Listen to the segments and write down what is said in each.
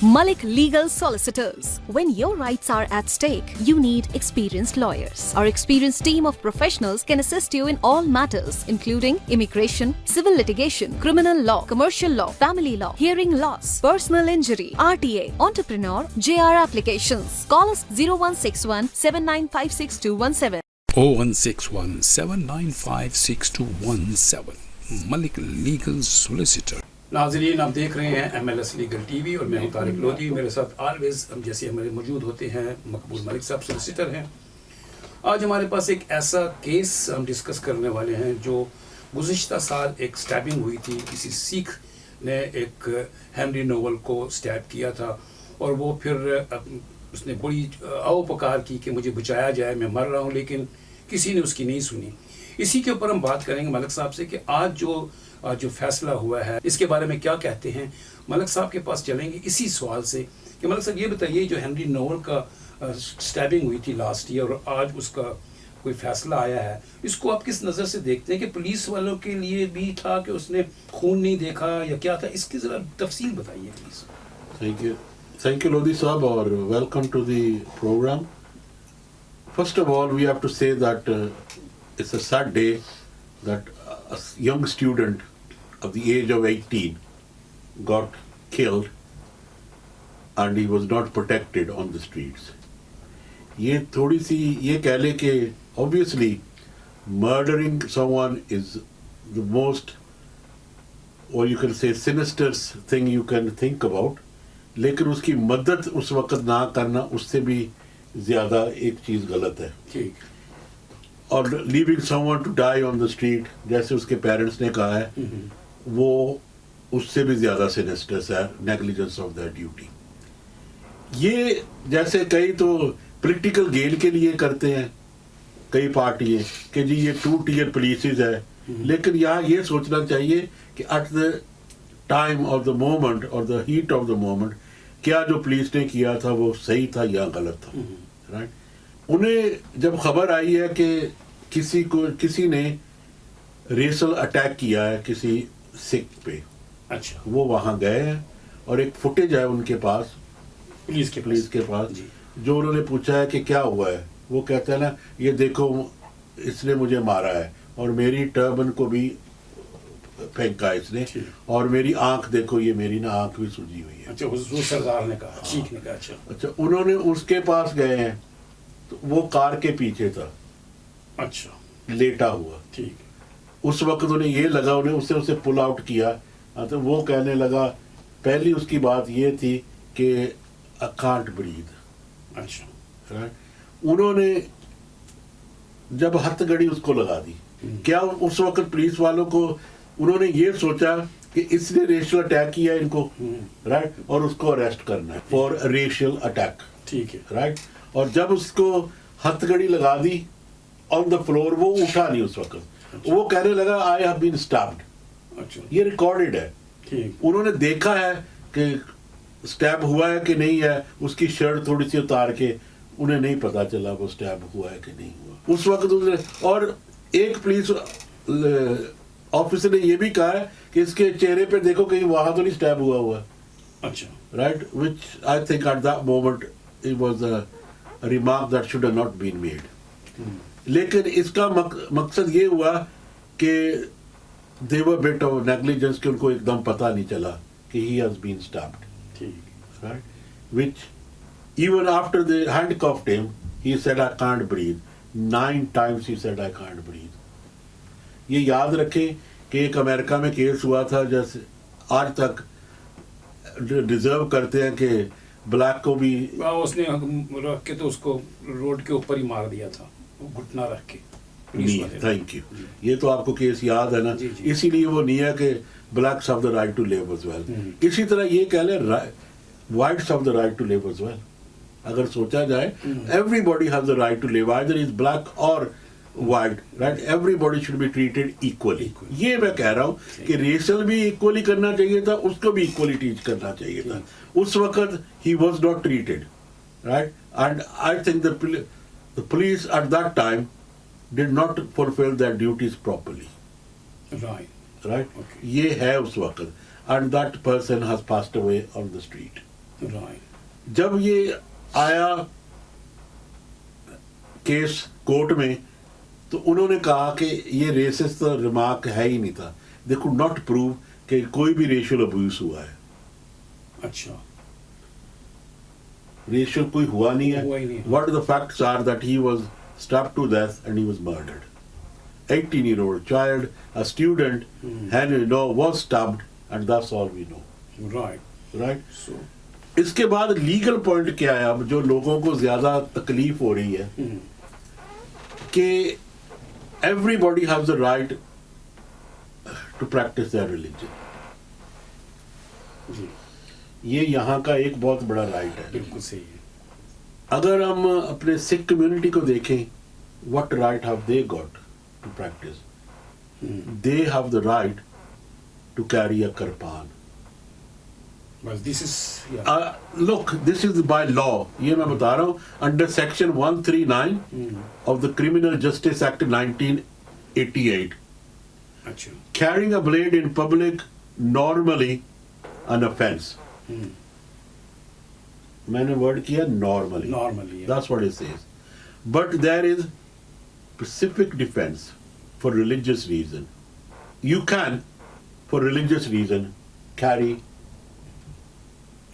Malik Legal Solicitors. When your rights are at stake, you need experienced lawyers. Our experienced team of professionals can assist you in all matters, including immigration, civil litigation, criminal law, commercial law, family law, hearing loss, personal injury, RTA, entrepreneur, JR applications. Call us 0161 7956 0161 7956 Malik Legal Solicitor. ناظرین آپ دیکھ رہے ہیں MLS legal T V اور میں ہوں طارق لودھی. میرے ساتھ آلویز ہم جیسے ہمارے موجود ہوتے ہیں مقبول ملک صاحب سولیسیٹر ہیں. آج ہمارے پاس ایک ایسا کیس ہم ڈسکس کرنے والے ہیں جو گزشتہ سال ایک سٹیپنگ ہوئی تھی. کسی سکھ نے ایک ہینری نوول کو سٹیپ کیا تھا اور وہ پھر اس نے بڑی آؤ پکار کی کہ مجھے بچایا جائے, میں مر رہا ہوں, لیکن کسی نے اس کی نہیں سنی. اسی کے اوپر ہم بات کریں گے ملک صاحب سے کہ آج جو فیصلہ ہوا ہے اس کے بارے میں کیا کہتے ہیں. ملک صاحب کے پاس چلیں گے اسی سوال سے کہ ملک صاحب یہ بتائیے جو ہینری نوول کا سٹیپنگ ہوئی تھی لاسٹ ایئر اور آج اس کا کوئی فیصلہ آیا ہے, اس کو آپ کس نظر سے دیکھتے ہیں کہ پولیس والوں کے لیے بھی تھا کہ اس نے خون نہیں دیکھا یا کیا تھا, اس کی ذرا تفصیل بتائیے پلیز. تھینک یو لودھی صاحب اور welcome to the program. First of all we have to say that it's a sad day that a young student of the age of 18 got killed and he was not protected on the streets. یہ تھوڑی سی یہ کہہ لیں کہ obviously murdering someone is the most, or you can say sinister thing you can think about, لیکن اس کی مدد اس وقت نہ کرنا اس سے بھی زیادہ ایک چیز غلط ہے. ٹھیک. اور leaving someone to die on the street جیسے اس کے پیرنٹس نے کہا ہے وہ اس سے بھی زیادہ سینسٹرس ہے, نیگلیجنس آف دیٹ ڈیوٹی. یہ جیسے کئی تو پولیٹیکل گین کے لیے کرتے ہیں کئی پارٹیاں کہ جی یہ 2 tier پولیسز ہے, لیکن یہاں یہ سوچنا چاہیے کہ at the time of the moment or the heat of the moment کیا جو پولیس نے کیا تھا وہ صحیح تھا یا غلط تھا. رائٹ. انہیں جب خبر آئی ہے کہ کسی نے ریسل اٹیک کیا ہے کسی سکھ پہ, اچھا, وہ وہاں گئے ہیں اور ایک فوٹیج ہے ان کے پاس پولیس کے پاس جو انہوں نے پوچھا ہے کہ کیا ہوا ہے, وہ کہتے ہیں نا یہ دیکھو اس نے مجھے مارا ہے اور میری ٹربن کو بھی پھینکا اس نے اور میری آنکھ دیکھو یہ میری نا آنکھ بھی سجی ہوئی ہے. اچھا, حضور سرکار نے کہا, ٹھیک نے کہا. اچھا, انہوں نے اس کے پاس گئے ہیں تو وہ کار کے پیچھے تھا, اچھا, لیٹا ہوا. ٹھیک. اس وقت انہیں یہ لگا, انہیں اسے پل آؤٹ کیا تو وہ کہنے لگا پہلی اس کی بات یہ تھی کہ I can't breathe. اچھا. انہوں نے جب ہتھ گڑی اس کو لگا دی, کیا اس وقت پولیس والوں کو انہوں نے یہ سوچا کہ اس نے ریشل اٹیک کیا ان کو, رائٹ, اور اس کو اریسٹ کرنا ہے فار ریشل اٹیک. ٹھیک ہے. رائٹ. اور جب اس کو ہتھ گڑی لگا دی آن دا فلور, وہ اٹھا نہیں اس وقت, وہ کہنے لگا آئی ہیو بین اسٹیپڈ. اچھا, یہ ریکارڈڈ ہے. انہوں نے دیکھا ہے کہ اسٹیپ ہوا ہے کہ نہیں ہے, اس کی شرٹ تھوڑی سی اتار کے, انہیں نہیں پتا چلا وہ اسٹیپ ہوا ہے کہ نہیں ہوا اس وقت. اور ایک پولیس آفیسر نے یہ بھی کہا ہے کہ اس کے چہرے پہ دیکھو کہیں وہاں تو نہیں اسٹیپ ہوا. اچھا. Right, which I think at that moment it was a remark that should have not been made. لیکن اس کا مقصد یہ ہوا کہ they were a bit of negligence کہ ان کو ایک دم پتہ نہیں چلا کہ he has been stabbed. Right? Which even after they handcuffed him, he said I can't breathe. 9 times he said I can't breathe. یہ یاد رکھیں کہ ایک امریکہ میں کیس ہوا تھا جیسے آج تک ڈیزرو کرتے ہیں کہ بلیک کو بھی اس نے رکھ کے تو اس کو روڈ کے اوپر ہی مار دیا تھا, گھٹنا رکھ کے. Thank you. یہ تو آپ کو کیس یاد ہے نا, اسی لیے وہ نہیں ہے کہ blacks of the right to live as well. اسی طرح یہ کہہ لیں whites of the right to live as well. اگر سوچا جائے everybody has the right to live, either is black or white, right. Everybody should be treated equally. یہ میں کہہ رہا ہوں کہ ریسل بھی ایکولی کرنا چاہیے تھا, اس کو بھی ایکولی ٹیچ کرنا چاہیے تھا. اس وقت he was not treated, right. And I think the police at that time did not fulfill their duties properly. Right. Okay. یہ ہے اس وقت, and that person has passed away on the street. Right. جب یہ آیا case court میں تو انہوں نے کہا کہ یہ ریسسٹ ریمارک ہے ہی نہیں تھا. دے could not prove کہ کوئی بھی ریشل ابیوز ہوا ہے. اچھا. ریشل کوئی ہوا نہیں ہوا ہی نہیں ہے. ہے. What the facts are that he was stabbed to death and he was murdered. 18-year-old child, a student, Henry Law was stabbed and that's all we know. Right. Right? So. اس کے بعد legal point کیا ہے اب جو لوگوں کو زیادہ تکلیف ہو رہی ہے کہ everybody has the right to practise their religion. جی. یہ یہاں کا ایک بہت بڑا رائٹ ہے. بالکل صحیح ہے. اگر ہم اپنے سکھ کمیونٹی کو دیکھیں what right have they got to practise. They have the right to carry a kirpan. بس this is Look, this is by law. یہ میں بتا رہا ہوں under section 139 of the Criminal Justice Act 1988. اچھا. Carrying a blade in public normally an offense. میں نے word کیا normally. Normally. That's what it says. But there is specific defense for religious reason. You can, for religious reason, carry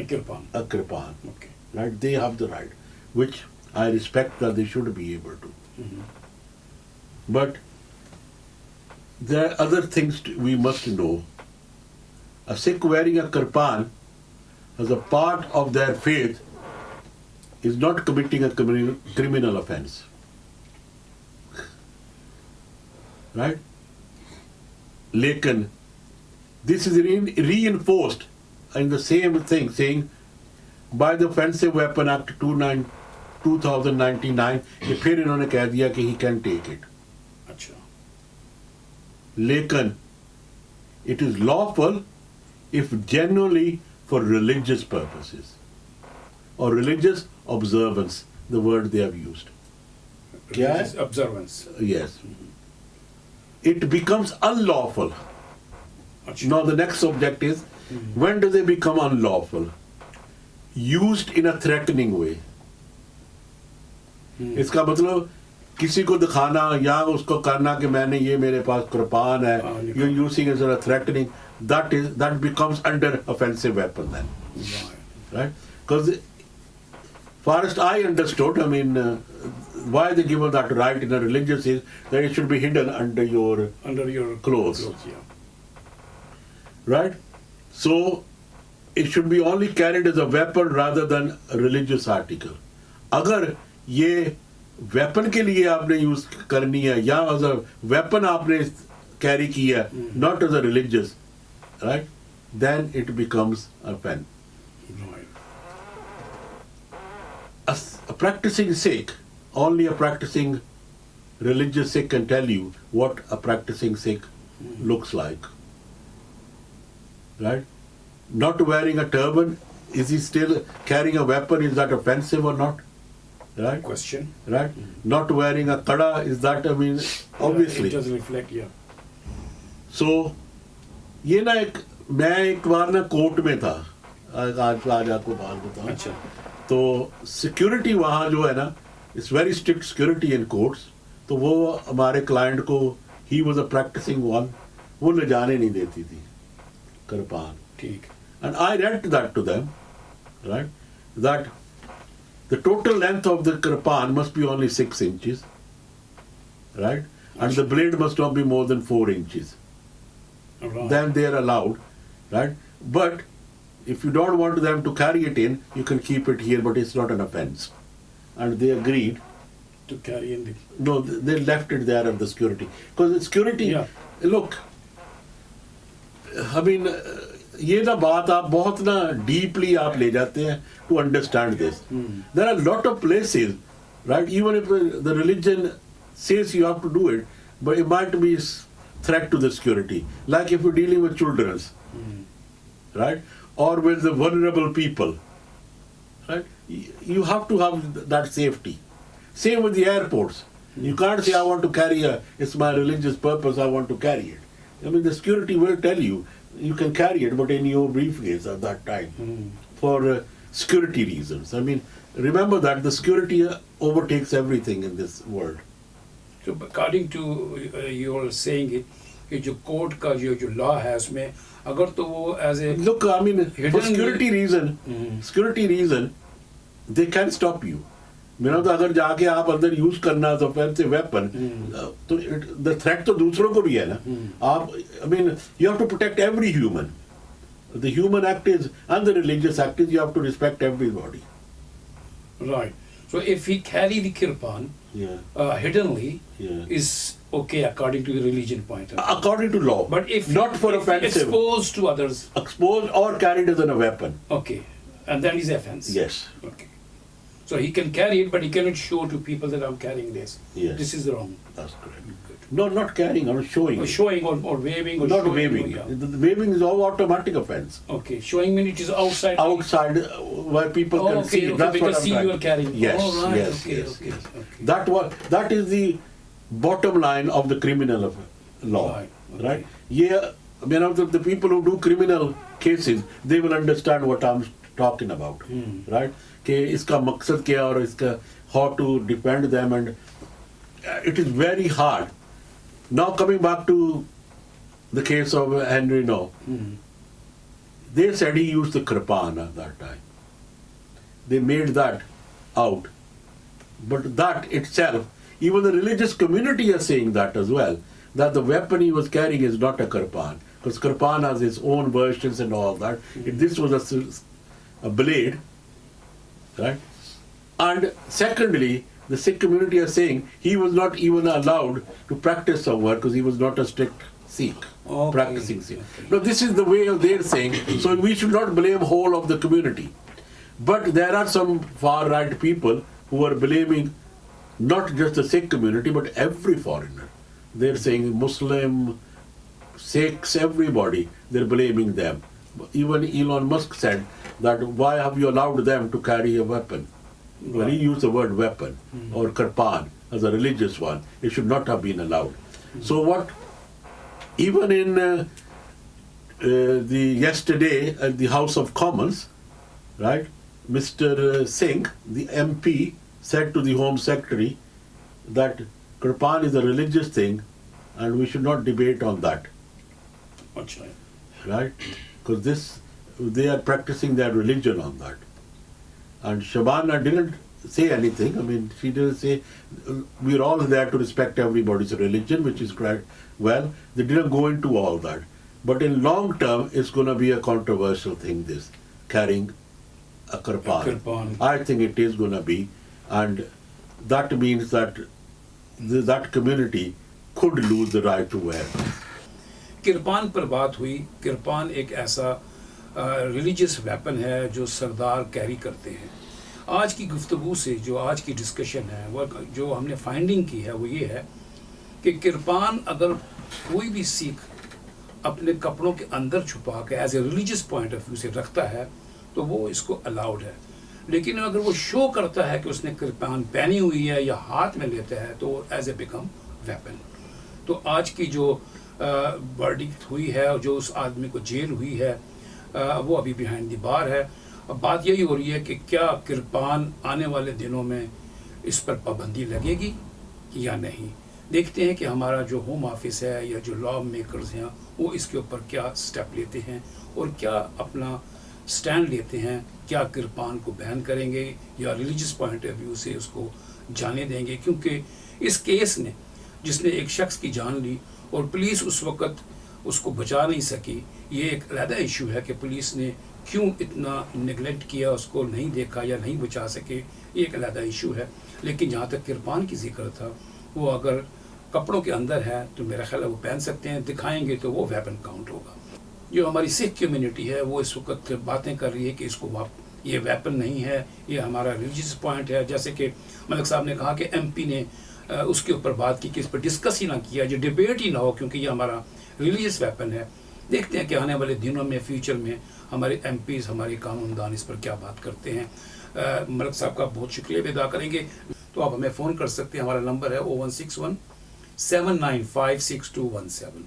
A kirpan. a kirpan. Okay. Right? They have the right, which I respect that they should be able to. But there are other things we must know. A Sikh wearing a kirpan as a part of their faith is not committing a criminal offense. Right? Lekin, this is reinforced in the same thing, saying by the Offensive Weapon Act 2099 کہ پھر انہوں نے کہہ دیا کہ he can take it. اچھا. لیکن it is lawful if genuinely for religious purposes or religious observance, the word they have used. کیا ہے؟ Religious observance. Yes. It becomes unlawful. اچھا. Now the next subject is when do they become unlawful? Used in a threatening way. اس کا مطلب کسی کو دکھانا یا اس کو کرنا کہ میں نے یہ میرے پاس قربان ہے, you're using it as a threatening, that becomes under offensive weapon then. Right? Because far as I understood, I mean, why they give us that right in a religious is that it should be hidden under your clothes. Yeah. Right? So it should be only carried as a weapon rather than a religious article. اگر یہ weapon کے لیے آپ نے use کرنی ہے یا as a weapon آپ نے کیری کیا ہے, not as a religious, right? Then it becomes a pen. Right. A practicing Sikh, only a practicing religious Sikh can tell you what a practicing Sikh looks like. Right? Not wearing a turban, is he still carrying a weapon? Is that offensive or not? Right? Question. Right? Not wearing a kada, is that, I mean, obviously. It does reflect, yeah. So, یہ نا میں ایک بار نا court میں تھا, آج آپ کو بات بتاؤں. اچھا. تو سیکورٹی وہاں جو ہے نا, it's very strict security in courts. تو وہ ہمارے کلائنٹ کو, he was a practicing one, وہ لے جانے نہیں دیتی تھی کرپان. ٹھیک. And I read that to them, right? That the total length of the kirpan must be only 6 inches, right? And the blade must not be more than 4 inches. Right. Then they are allowed, right? But if you don't want them to carry it in, you can keep it here, but it's not an offense. And they agreed. To carry in the... No, they left it there at the security. Because the security, Yeah. look, I mean, یہ نا بات آپ بہت نا deeply آپ لے جاتے ہیں to understand this. There are lot of places, right, even if the religion says you have to do it, but it might be threat to the security, like if you're dealing with children, right, or with the vulnerable people, right, you have to have that safety. Same with the airports. You can't say I want to carry it's my religious purpose, I want to carry it. I mean, the security will tell you you can carry it, but in your briefcase at that time, for security reasons. I mean, remember that the security overtakes everything in this world. So according to your saying it, کہ جو court کا جو لا ہے اس میں اگر تو وہ as a Look, I mean, for security reason, they can stop you. میرا تو اگر جا کے آپ اندر یوز کرنا تو offensive weapon, تو the threat تو دوسروں کو بھی ہے نا. آپ, I mean, you have to protect every human. The human act is, and the religious act is, you have to respect everybody. Right. So if he carry the kirpan hiddenly, is okay according to the religion point of view. According to law. But if not for if offensive. Exposed to others. Exposed or carried as a weapon. Okay. And that is offense. Yes. Okay. So he can carry it, but he cannot show to people that I'm carrying this. Yes. This is wrong. That's correct. Good. No, not carrying, or showing. Or showing or waving or Not showing. waving. Yeah. The waving is all automatic offense. Okay. Showing means it is outside. Outside, where people can see. Okay, That's because what I'm see trying. you are carrying. Yes, Oh, right. yes, Okay, yes, okay, yes. okay. That is the bottom line of the criminal law. Right, okay. Right? Yeah, you know, the people who do criminal cases, they will understand what I'm talking about. Right? کہ اس کا مقصد کیا اور اس کا how to defend them, and it is very hard. Now coming back to the case of Henry Noe, they said he used the kirpan at that time. They made that out. But that itself, even the religious community is saying that as well, that the weapon he was carrying is not a kirpan, because kirpan has its own versions and all that. This was a blade, right? And secondly, the Sikh community is saying he was not even allowed to practice somewhere because he was not a strict Sikh, practicing Sikh. Okay. No, this is the way of their saying. So we should not blame whole of the community. But there are some far right people who are blaming not just the Sikh community but every foreigner. They're saying Muslim, Sikhs, everybody, they're blaming them. Even Elon Musk said that why have you allowed them to carry a weapon? When he used the word weapon or kirpan as a religious one, it should not have been allowed. So what, even in the yesterday at the House of Commons, right, Mr. Singh, the MP, said to the Home Secretary that kirpan is a religious thing and we should not debate on that. Achha. Right? Because they are practicing their religion on that. And Shabana didn't say anything. I mean, she didn't say, we're all there to respect everybody's religion, which is quite well. They didn't go into all that. But in long term, it's going to be a controversial thing, this, carrying a kirpan. I think it is going to be. And that means that that community could lose the right to wear. Kirpan پر بات ہوئی. کرپان ایک ایسا religious weapon ہے جو سردار carry کرتے ہیں. آج کی گفتگو سے جو آج کی ڈسکشن ہے وہ جو ہم نے فائنڈنگ کی ہے وہ یہ ہے کہ کرپان اگر کوئی بھی سکھ اپنے کپڑوں کے اندر چھپا کے as a religious point of view سے رکھتا ہے تو وہ اس کو الاؤڈ ہے. لیکن اگر وہ شو کرتا ہے کہ اس نے کرپان پہنی ہوئی ہے یا ہاتھ میں لیتا ہے تو ایز اے بیکم ویپن. تو آج کی جو ورڈکٹ ہوئی ہے اور جو اس آدمی کو جیل ہوئی ہے وہ ابھی بیہائنڈ دی بار ہے. اب بات یہی ہو رہی ہے کہ کیا کرپان آنے والے دنوں میں اس پر پابندی لگے گی یا نہیں. دیکھتے ہیں کہ ہمارا جو ہوم آفس ہے یا جو لا میکرز ہیں وہ اس کے اوپر کیا سٹیپ لیتے ہیں اور کیا اپنا سٹینڈ لیتے ہیں. کیا کرپان کو بین کریں گے یا ریلیجیس پوائنٹ آف ویو سے اس کو جانے دیں گے. کیونکہ اس کیس نے جس نے ایک شخص کی جان لی اور پولیس اس وقت اس کو بچا نہیں سکی, یہ ایک علیحدہ ایشو ہے کہ پولیس نے کیوں اتنا نیگلیکٹ کیا, اس کو نہیں دیکھا یا نہیں بچا سکے, یہ ایک علیحدہ ایشو ہے. لیکن جہاں تک کرپان کی ذکر تھا وہ اگر کپڑوں کے اندر ہے تو میرا خیال ہے وہ پہن سکتے ہیں, دکھائیں گے تو وہ ویپن کاؤنٹ ہوگا. جو ہماری سکھ کمیونٹی ہے وہ اس وقت باتیں کر رہی ہے کہ اس کو یہ ویپن نہیں ہے, یہ ہمارا ریلیجیس پوائنٹ ہے. جیسے کہ ملک صاحب نے کہا کہ ایم پی نے اس کے اوپر بات کی کہ اس پر ڈسکس ہی نہ کیا, جو ڈیبیٹ ہی نہ ہو, کیونکہ یہ ہمارا ریلیجیس ویپن ہے. دیکھتے ہیں کہ آنے والے دنوں میں فیوچر میں ہمارے ایم پیز ہمارے قانون دان اس پر کیا بات کرتے ہیں. ملک صاحب کا بہت شکریہ بھی ادا کریں گے. تو آپ ہمیں فون کر سکتے ہیں, ہمارا نمبر ہے 01617956217.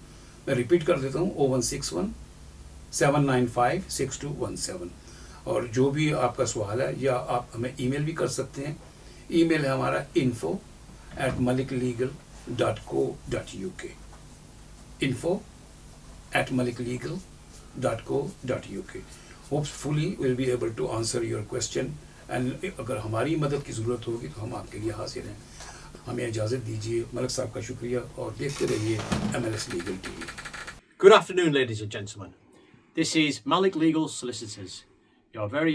میں ریپیٹ کر دیتا ہوں 01617956217. اور جو بھی آپ کا سوال ہے یا آپ ہمیں ای میل بھی کر سکتے ہیں. ای میل ہے ہمارا info@maliklegal.co.uk info@maliklegal.co.uk. Hopefully we'll be able to answer your question and اگر ہماری مدد کی ضرورت ہوگی تو ہم آپ کے لیے حاضر ہیں. ہمیں اجازت دیجیے. ملک صاحب کا شکریہ اور دیکھتے رہیے MLS Legal TV. Good afternoon, ladies and gentlemen. This is Malik Legal Solicitors, your very own